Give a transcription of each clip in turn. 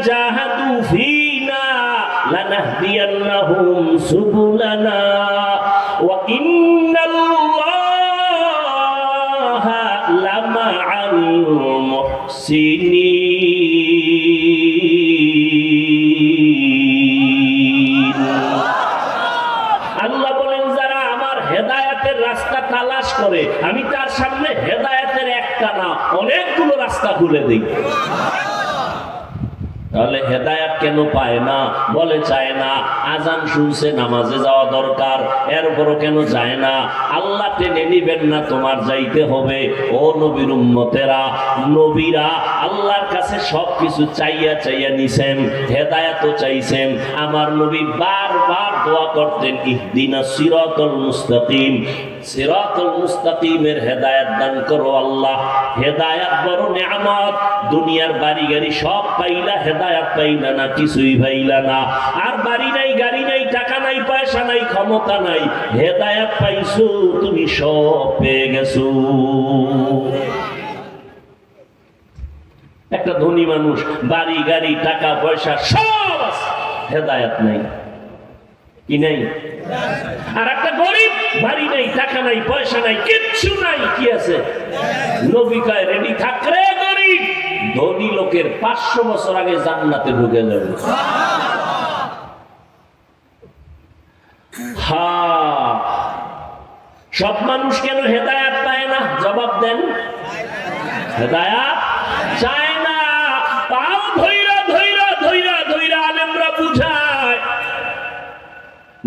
জাহাদু ফিনা লানাহদিয়ান্নাহুম সুবুলানা ওয়া ইন্নাল্লাহা লামাআল মুহসিনিন। আল্লাহ বলেন যারা আমার হেদায়েতের রাস্তা তালাশ করে আমি তার সামনে হেদায়েতের একটা না অনেকগুলো রাস্তা খুলে দিই। তাহলে হেদায়াত কেন পায় না? বলে চায় না। আজান শুনছে নামাজে যাওয়া দরকার, এরপরও কেন যায় না? আল্লাহ টেনে নিবেন না, তোমার যাইতে হবে। ও নবীর উম্মতেরা, নবীরা আল্লাহর কাছে সবকিছু চাইয়া চাইয়া নিছেন, হেদায়াতও চাইছেন। আমার নবী বারবার দোয়া করতেন, ইহদিনা সিরাতাল মুস্তাকিম, সিরাতাল মুস্তাকিমের হেদায়াত দান করো আল্লাহ। হেদায়াত বড় নিয়ামত। দুনিয়ার বাড়ি গাড়ি সব পাইলা, হেদায়াত পাইলা না, কিছুই পাইলা না। আর বাড়ি নাই, গাড়ি নাই, টাকা নাই, পয়সা নাই, ক্ষমতা নাই, হেদায়াত পাইছো তুমি, সব পেয়ে গেছো। একটা ধনী মানুষ বাড়ি গাড়ি টাকা পয়সা সব আছে, হেদায়াত নাই। কি নাই? আর একটা গরিব বাড়ি নাই, টাকা নাই, পয়সা নাই, কিচ্ছু নাই, কি আছে? নবী কয় রেডি থাক রে গরিব, ধনী লোকের 500 বছর আগে জান্নাতে ঢুকে যাবে। হ্যাঁ, সব মানুষ কেন হেদায়াত পায় না? জবাব দেন। হেদায়াত চায় না, পাও ধৈরা ধৈরা ধৈরা ধৈরা আলেমরা বুঝায়।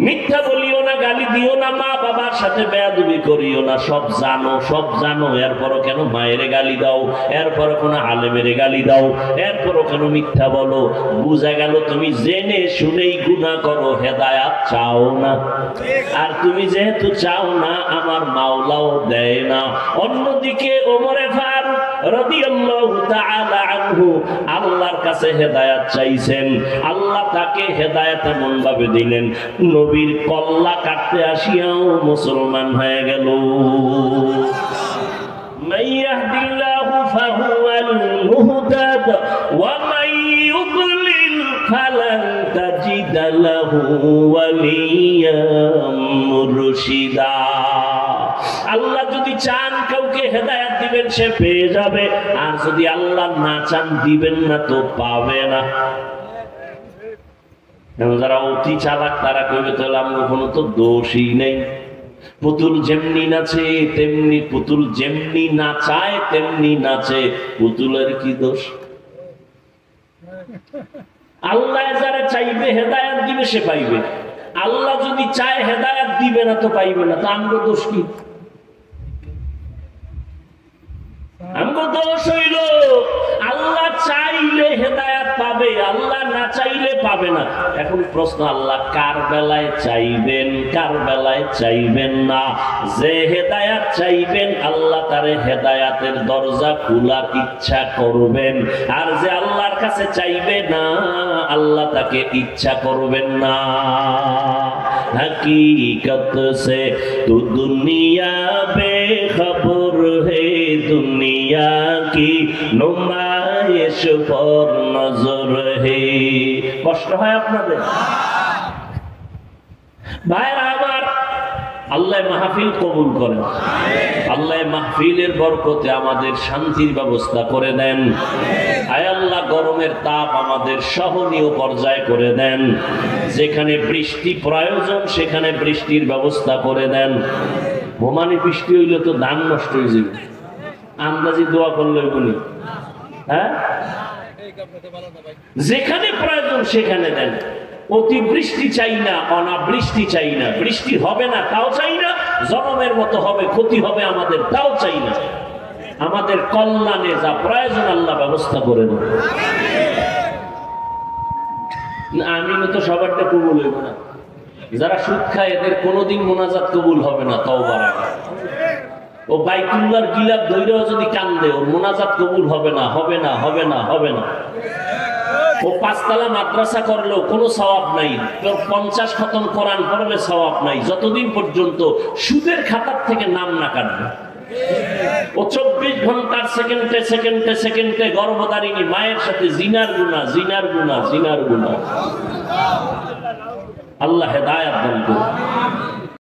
মিথ্যা বলিও না, গালি দিও না, মা বাবার সাথে বেয়াদবি করিও না। সব জানো, সব জানো, এরপরও কেন মায়েরে গালি দাও? এরপরও কেন আলেমেরে গালি দাও? এরপরও কেন মিথ্যা বলো? বুঝা গেল তুমি জেনে শুনেই গুনাহ করো, হেদায়াত চাও না। আর তুমি যেহেতু চাও না, আমার মাওলাও দেয় না। অন্যদিকে ওমরে ফারুক রাদিয়াল্লাহু তাআলা আনহু আল্লাহর কাছে হেদায়াত চাইছেন, আল্লাহ তাকে হেদায়াত এমন ভাবে দিলেন, নবীর কল্লা কাটতে আসিয়াও মুসলমান হয়ে গেল। মান ইয়াহদিল্লাহু ফাহুয়াল মুহতাদ ওয়া মান ইউদ্লিল ফালান তাজিদ লাহু ওয়ালিয়াম মুরশিদা। আল্লাহ যদি চান কাউকে হেদায়াত দিবেন, সে পেয়ে যাবে। আর যদি আল্লাহ না চান, দিবেন না তো পাবে না। যারা অতি চালাক তারা কইবে তাহলে আমার কোনো তো দোষই নেই। পুতুল যেমনি নাচে তেমনি, পুতুল যেমনি নাচায় তেমনি নাচে, পুতুলের কি দোষ? আল্লাহ যারা চাইবে হেদায়াত দিবে সে পাইবে। আল্লাহ যদি চায় হেদায়াত দিবে না তো পাইবে না, তা আমগো দোষ কি? আমগো দোষ হইল আল্লাহ চাইলে হেদায়াত পাবে, আল্লাহ না চাইলে পাবে না। এখন প্রশ্ন, আল্লাহ কার বেলায় চাইবেন, কার বেলায় চাইবেন না? যে হেদায়াত চাইবেন আল্লাহ তারে হেদায়াতের দরজা খোলার ইচ্ছা করবেন। আর যে আল্লাহর কাছে চাইবে না, আল্লাহ তাকে ইচ্ছা করবেন না। हकीकत से तू दुनिया बेखबर है, दुनिया की नुमाइश पर नजर है। কষ্ট হয় আপনাদের ভাইরা আমার? আল্লাহ মাহফিল কবুল করেন, আল্লাহ মাহফিলের বরকতে আমাদের শান্তির ব্যবস্থা করে দেন। আয় আল্লাহ গরমের তাপ আমাদের সহনীয় পর্যায়ে করে দেন। যেখানে বৃষ্টি প্রয়োজন সেখানে বৃষ্টির ব্যবস্থা করে দেন। বোমানি বৃষ্টি হইলে তো ধান নষ্ট হয়ে যাবে, আন্দাজি দোয়া করলে বলি। হ্যাঁ, যেখানে প্রয়োজন সেখানে দেন। অতিবৃষ্টি চাই না, অনাবৃষ্টি চাই না, বৃষ্টি হবে না তাও চাই না, জনমের মতো হবে, ক্ষতি হবে আমাদের তাও চাই না। আমাদের কল্যাণে যা প্রয়োজন আল্লাহ ব্যবস্থা করে দেন। আমিন তো সবারটা কবুল হইব না। যারা সুদ খায় এদের কোনোদিন মোনাজাত কবুল হবে না। তওবার আগে ও বাইতুল্লাহর গিলাপ ধইরাও যদি কান্দে, ওর মোনাজাত কবুল হবে না, হবে না, হবে না, হবে না। ও 5 তলা মাদ্রাসা করলেও কোনো সওয়াব নাই, 50 খতম কোরআন পড়লে সওয়াব নাই, যতদিন পর্যন্ত সুদের খাতার থেকে নাম না কাটবে। ও 24 ঘন্টার সেকেন্ডে সেকেন্ডে সেকেন্ডে গর্ভধারিণী মায়ের সাথে জিনার গুনাহ, জিনার গুনাহ, জিনার গুনাহ। আল্লাহ হেদায়েত দান করুন।